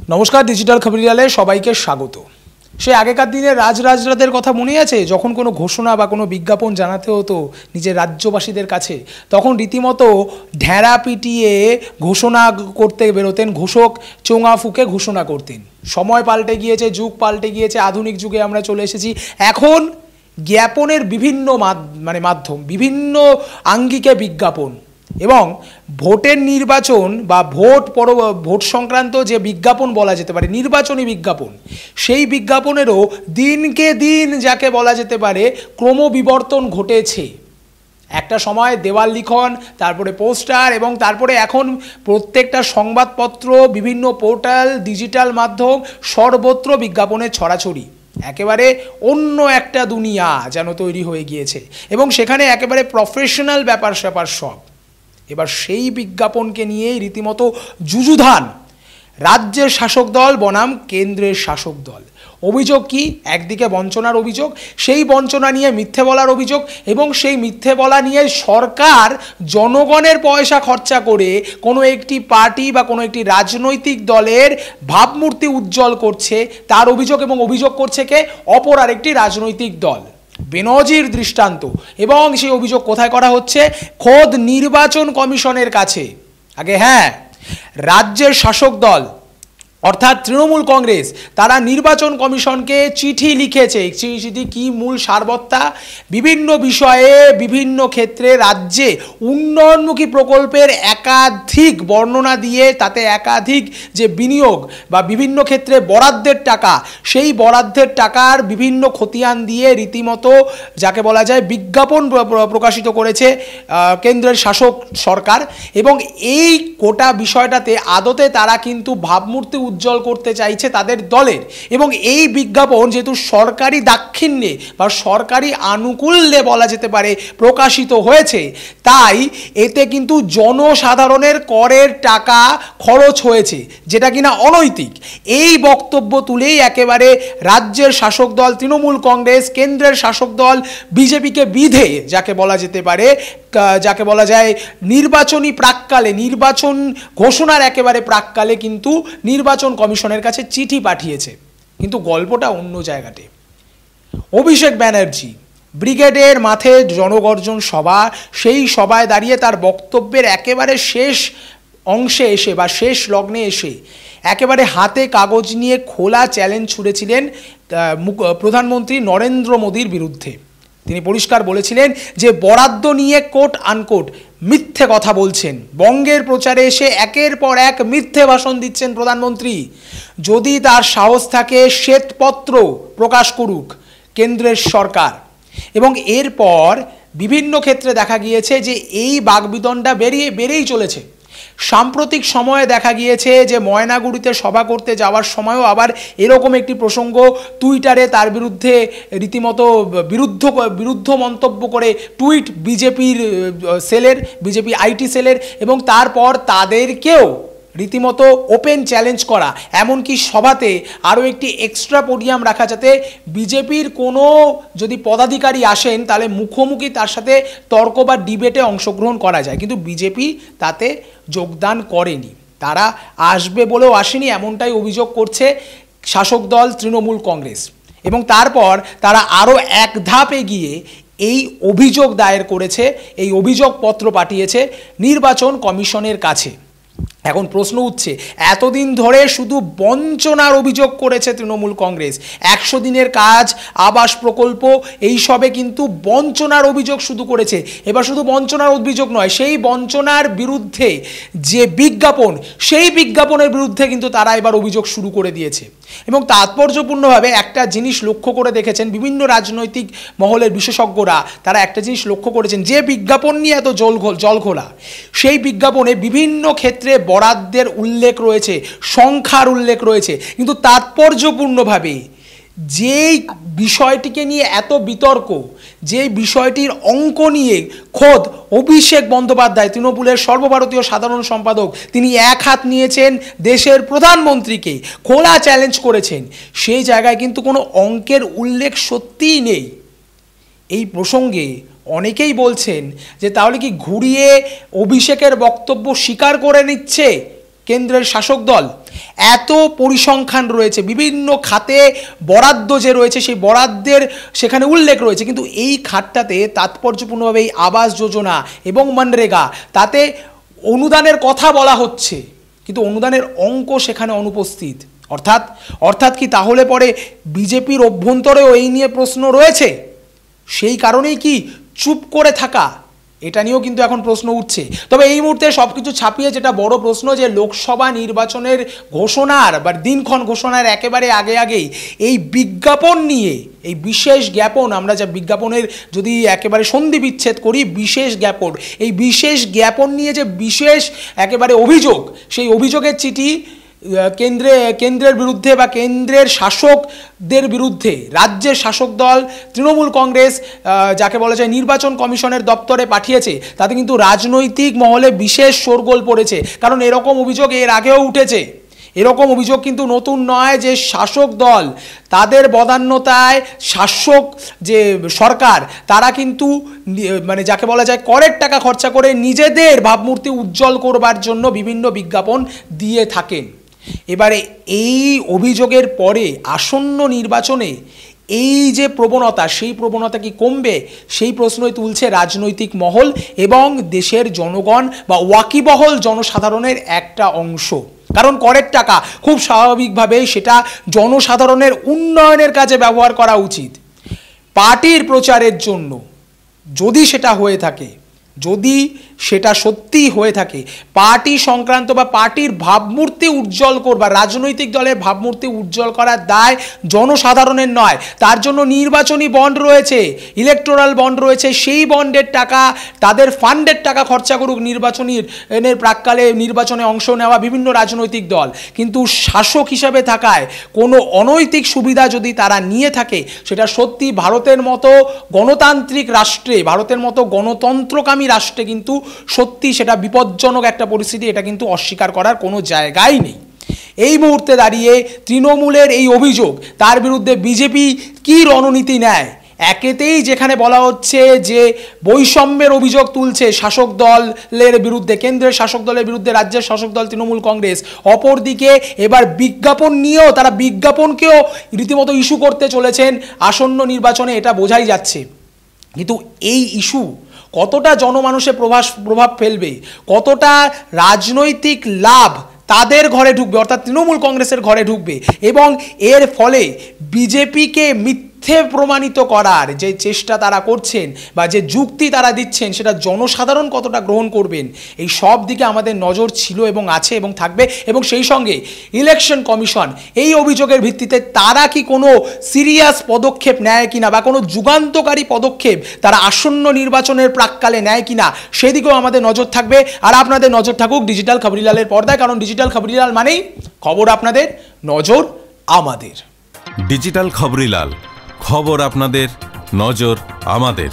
নমস্কার, ডিজিটাল খবরিয়ালে সবাইকে স্বাগত। সে আগেকার দিনে রাজরাজরাদের কথা মনে আছে, যখন কোনো ঘোষণা বা কোনো বিজ্ঞাপন জানাতে হতো নিজের রাজ্যবাসীদের কাছে, তখন রীতিমতো ঢেঁড়া পিটিয়ে ঘোষণা করতে বেরোতেন, ঘোষক চোঙা ফুঁকে ঘোষণা করতেন। সময় পাল্টে গিয়েছে, যুগ পাল্টে গিয়েছে, আধুনিক যুগে আমরা চলে এসেছি। এখন জ্ঞাপনের বিভিন্ন মাধ্যম, বিভিন্ন আঙ্গিকে বিজ্ঞাপন এবং ভোটের নির্বাচন বা ভোট সংক্রান্ত যে বিজ্ঞাপন বলা যেতে পারে, নির্বাচনী বিজ্ঞাপন, সেই বিজ্ঞাপনেরও দিনকে দিন যাকে বলা যেতে পারে ক্রমবিবর্তন ঘটেছে। একটা সময় দেওয়াল লিখন, তারপরে পোস্টার, এবং তারপরে এখন প্রত্যেকটা সংবাদপত্র, বিভিন্ন পোর্টাল, ডিজিটাল মাধ্যম, সর্বত্র বিজ্ঞাপনের ছড়াছড়ি। একেবারে অন্য একটা দুনিয়া যেন তৈরি হয়ে গিয়েছে এবং সেখানে একেবারে প্রফেশনাল ব্যাপার স্যাপার সব। এবার সেই বিজ্ঞাপনকে নিয়েই রীতিমতো যুযুধান রাজ্যের শাসক দল বনাম কেন্দ্রের শাসক দল। অভিযোগ কি? একদিকে বঞ্চনার অভিযোগ, সেই বঞ্চনা নিয়ে মিথ্যে বলার অভিযোগ, এবং সেই মিথ্যে বলা নিয়ে সরকার জনগণের পয়সা খরচা করে কোনো একটি পার্টি বা কোনো একটি রাজনৈতিক দলের ভাবমূর্তি উজ্জ্বল করছে, তার অভিযোগ। এবং অভিযোগ করছে কে? অপর আরেকটি রাজনৈতিক দল। বেনজির দৃষ্টান্ত। এবং সেই অভিযোগ কোথায় করা হচ্ছে? খোদ নির্বাচন কমিশনের কাছে। আগে হ্যাঁ, রাজ্যের শাসক দল অর্থাৎ তৃণমূল কংগ্রেস, তারা নির্বাচন কমিশনকে চিঠি লিখেছে। চিঠি কি? মূল সারবত্তা, বিভিন্ন বিষয়ে বিভিন্ন ক্ষেত্রে রাজ্যে উন্নয়নমুখী প্রকল্পের একাধিক বর্ণনা দিয়ে তাতে একাধিক যে বিনিয়োগ বা বিভিন্ন ক্ষেত্রে বরাদ্দের টাকা, সেই বরাদ্দের টাকার বিভিন্ন খতিয়ান দিয়ে রীতিমতো যাকে বলা যায় বিজ্ঞাপন প্রকাশিত করেছে কেন্দ্রের শাসক সরকার। এবং এই গোটা বিষয়টাতে আদতে তারা কিন্তু ভাবমূর্তি উজ্জ্বল করতে চাইছে তাদের দলের। এবং এই বিজ্ঞাপন যেহেতু সরকারি দাক্ষিণ্যে বা সরকারি আনুকূল্যে বলা যেতে পারে প্রকাশিত হয়েছে, তাই এতে কিন্তু জনসাধারণের করের টাকা খরচ হয়েছে, যেটা কিনা অনৈতিক। এই বক্তব্য তুলেই একেবারে রাজ্যের শাসক দল তৃণমূল কংগ্রেস, কেন্দ্রের শাসক দল বিজেপিকে বিধে যাকে বলা যেতে পারে, যাকে বলা যায় নির্বাচনী প্রাক্কালে, নির্বাচন ঘোষণার একেবারে প্রাক্কালে কিন্তু নির্বাচন কমিশনের কাছে চিঠি পাঠিয়েছে। কিন্তু গল্পটা অন্য জায়গাতে। অভিষেক ব্যানার্জি ব্রিগেডের মাঠে জনগর্জন সভা, সেই সভায় দাঁড়িয়ে তার বক্তব্যের একেবারে শেষ অংশে এসে বা শেষ লগ্নে এসে একেবারে হাতে কাগজ নিয়ে খোলা চ্যালেঞ্জ ছুড়েছিলেন প্রধানমন্ত্রী নরেন্দ্র মোদীর বিরুদ্ধে। তিনি পরিষ্কার বলেছিলেন যে বরাদ্দ নিয়ে কোট আনকোট মিথ্যে কথা বলছেন। বঙ্গের প্রচারে এসে একের পর এক মিথ্যে ভাষণ দিচ্ছেন প্রধানমন্ত্রী। যদি তার সাহস থাকে শ্বেতপত্র প্রকাশ করুক কেন্দ্রের সরকার। এবং এরপর বিভিন্ন ক্ষেত্রে দেখা গিয়েছে যে এই বাগবিতণ্ডা বেড়েই চলেছে। সাম্প্রতিক সময়ে দেখা গিয়েছে যে ময়নাগুড়িতে সভা করতে যাওয়ার সময়ও আবার এরকম একটি প্রসঙ্গ, টুইটারে তার বিরুদ্ধে রীতিমতো বিরুদ্ধ মন্তব্য করে টুইট বিজেপির সেলের, বিজেপি আইটি সেলের, এবং তারপর তাদেরকেও রীতিমতো ওপেন চ্যালেঞ্জ করা। এমনকি সভাতে আরও একটি এক্সট্রা পোডিয়াম রাখা, যাতে বিজেপির কোনো যদি পদাধিকারী আসেন তাহলে মুখোমুখি তার সাথে তর্ক বা ডিবেটে অংশগ্রহণ করা যায়। কিন্তু বিজেপি তাতে যোগদান করেনি, তারা আসবে বলেও আসেনি, এমনটাই অভিযোগ করছে শাসক দল তৃণমূল কংগ্রেস। এবং তারপর তারা আরও এক ধাপ এগিয়ে এই অভিযোগ দায়ের করেছে, এই অভিযোগপত্র পাঠিয়েছে নির্বাচন কমিশনের কাছে। এখন প্রশ্ন উঠছে, এতদিন ধরে শুধু বঞ্চনার অভিযোগ করেছে তৃণমূল কংগ্রেস, 100 দিনের কাজ, আবাস প্রকল্প, এই সবে কিন্তু বঞ্চনার অভিযোগ শুধু করেছে। এবার শুধু বঞ্চনার অভিযোগ নয়, সেই বঞ্চনার বিরুদ্ধে যে বিজ্ঞাপন, সেই বিজ্ঞাপনের বিরুদ্ধে কিন্তু তারা এবার অভিযোগ শুরু করে দিয়েছে। এবং তাৎপর্যপূর্ণভাবে একটা জিনিস লক্ষ্য করে দেখেছেন বিভিন্ন রাজনৈতিক মহলের বিশেষজ্ঞরা, তারা একটা জিনিস লক্ষ্য করেছেন, যে বিজ্ঞাপন নিয়ে এত জলঘোলা, সেই বিজ্ঞাপনে বিভিন্ন ক্ষেত্রে বরাদ্দের উল্লেখ রয়েছে, সংখ্যার উল্লেখ রয়েছে, কিন্তু তাৎপর্যপূর্ণভাবে যেই বিষয়টিকে নিয়ে এত বিতর্ক, যে বিষয়টির অঙ্ক নিয়ে খোদ অভিষেক বন্দ্যোপাধ্যায় তৃণমূলের সর্বভারতীয় সাধারণ সম্পাদক, তিনি এক হাত নিয়েছেন দেশের প্রধানমন্ত্রীকে, খোলা চ্যালেঞ্জ করেছেন, সেই জায়গায় কিন্তু কোনো অঙ্কের উল্লেখ সত্যিই নেই। এই প্রসঙ্গে অনেকেই বলছেন যে তাহলে কি ঘুরিয়ে অভিষেকের বক্তব্য স্বীকার করে নিচ্ছে কেন্দ্রের শাসক দল? এত পরিসংখ্যান রয়েছে, বিভিন্ন খাতে বরাদ্দ যে রয়েছে সেই বরাদ্দের সেখানে উল্লেখ রয়েছে, কিন্তু এই খাতটাতে তাৎপর্যপূর্ণভাবে এই আবাস যোজনা এবং মনরেগা তাতে অনুদানের কথা বলা হচ্ছে, কিন্তু অনুদানের অঙ্ক সেখানে অনুপস্থিত। অর্থাৎ কি তাহলে পরে বিজেপির অভ্যন্তরেও এই নিয়ে প্রশ্ন রয়েছে, সেই কারণেই কি চুপ করে থাকা, এটা নিয়েও কিন্তু এখন প্রশ্ন উঠছে। তবে এই মুহূর্তে সব কিছু ছাপিয়ে যেটা বড় প্রশ্ন, যে লোকসভা নির্বাচনের ঘোষণার বা দিনক্ষণ ঘোষণার একেবারে আগেই এই বিজ্ঞাপন নিয়ে, এই বিশেষ জ্ঞাপন, আমরা যা বিজ্ঞাপনের যদি একেবারে সন্ধি বিচ্ছেদ করি, বিশেষ জ্ঞাপন, এই বিশেষ জ্ঞাপন নিয়ে যে বিশেষ একেবারে অভিযোগ, সেই অভিযোগের চিঠি কেন্দ্রের বিরুদ্ধে বা কেন্দ্রের শাসকদের বিরুদ্ধে রাজ্যের শাসক দল তৃণমূল কংগ্রেস যাকে বলা যায় নির্বাচন কমিশনের দপ্তরে পাঠিয়েছে, তাতে কিন্তু রাজনৈতিক মহলে বিশেষ শোরগোল পড়েছে। কারণ এরকম অভিযোগ এর আগেও উঠেছে। এরকম অভিযোগ কিন্তু নতুন নয়, যে শাসক দল তাদের বদান্যতায় শাসক যে সরকার তারা কিন্তু মানে যাকে বলা যায় করের টাকা খরচা করে নিজেদের ভাবমূর্তি উজ্জ্বল করবার জন্য বিভিন্ন বিজ্ঞাপন দিয়ে থাকেন। এবারে এই অভিযোগের পরে আসন্ন নির্বাচনে এই যে প্রবণতা, সেই প্রবণতা কি কমবে, সেই প্রশ্নই তুলছে রাজনৈতিক মহল এবং দেশের জনগণ বা ওয়াকিবহল জনসাধারণের একটা অংশ। কারণ করের টাকা খুব স্বাভাবিকভাবেই সেটা জনসাধারণের উন্নয়নের কাজে ব্যবহার করা উচিত। পার্টির প্রচারের জন্য যদি সেটা হয়ে থাকে, যদি সেটা সত্যি হয়ে থাকে, পার্টি সংক্রান্ত বা পার্টির ভাবমূর্তি উজ্জ্বল করবার, রাজনৈতিক দলের ভাবমূর্তি উজ্জ্বল করার দায় জনসাধারণের নয়। তার জন্য নির্বাচনী বন্ড রয়েছে, ইলেকটোরাল বন্ড রয়েছে, সেই বন্ডের টাকা, তাদের ফান্ডের টাকা খরচা করুক নির্বাচনের প্রাক্কালে নির্বাচনে অংশ নেওয়া বিভিন্ন রাজনৈতিক দল। কিন্তু শাসক হিসাবে থাকায় কোনো অনৈতিক সুবিধা যদি তারা নিয়ে থাকে, সেটা সত্যি ভারতের মতো গণতান্ত্রিক রাষ্ট্রে, ভারতের মতো গণতন্ত্রকামী রাষ্ট্রে কিন্তু সত্যি সেটা বিপজ্জনক একটা পরিস্থিতি, এটা কিন্তু অস্বীকার করার কোনো জায়গাই নেই। এই মুহূর্তে দাঁড়িয়ে তৃণমূলের এই অভিযোগ, তার বিরুদ্ধে বিজেপি কি রণনীতি নেয়? একেতেই যেখানে বলা হচ্ছে যে বৈষম্যের অভিযোগ তুলছে শাসক দলের বিরুদ্ধে, কেন্দ্রের শাসক দলের বিরুদ্ধে রাজ্যের শাসক দল তৃণমূল কংগ্রেস, অপরদিকে এবার বিজ্ঞাপন নিয়েও তারা বিজ্ঞাপনকেও রীতিমতো ইস্যু করতে চলেছেন আসন্ন নির্বাচনে, এটা বোঝাই যাচ্ছে। কিন্তু এই ইস্যু কতটা জনমানুষে প্রভাব ফেলবে, কতটা রাজনৈতিক লাভ তাদের ঘরে ঢুকবে, অর্থাৎ তৃণমূল কংগ্রেসের ঘরে ঢুকবে, এবং এর ফলে বিজেপিকে মিথ্যে প্রমাণিত করার যে চেষ্টা তারা করছেন বা যে যুক্তি তারা দিচ্ছেন, সেটা জনসাধারণ কতটা গ্রহণ করবেন, এই সব দিকে আমাদের নজর ছিল এবং আছে এবং থাকবে। এবং সেই সঙ্গে ইলেকশন কমিশন এই অভিযোগের ভিত্তিতে তারা কি কোনো সিরিয়াস পদক্ষেপ নেয় কিনা বা কোনো যুগান্তকারী পদক্ষেপ তারা আসন্ন নির্বাচনের প্রাক্কালে নেয় কিনা, সেদিকেও আমাদের নজর থাকবে। আর আপনাদের নজর থাকুক ডিজিটাল খবরিলালের পর্দায়, কারণ ডিজিটাল খবরিলাল মানেই খবর আপনাদের, নজর আমাদের। ডিজিটাল খবরিলাল, খবর আপনাদের, নজর আমাদের।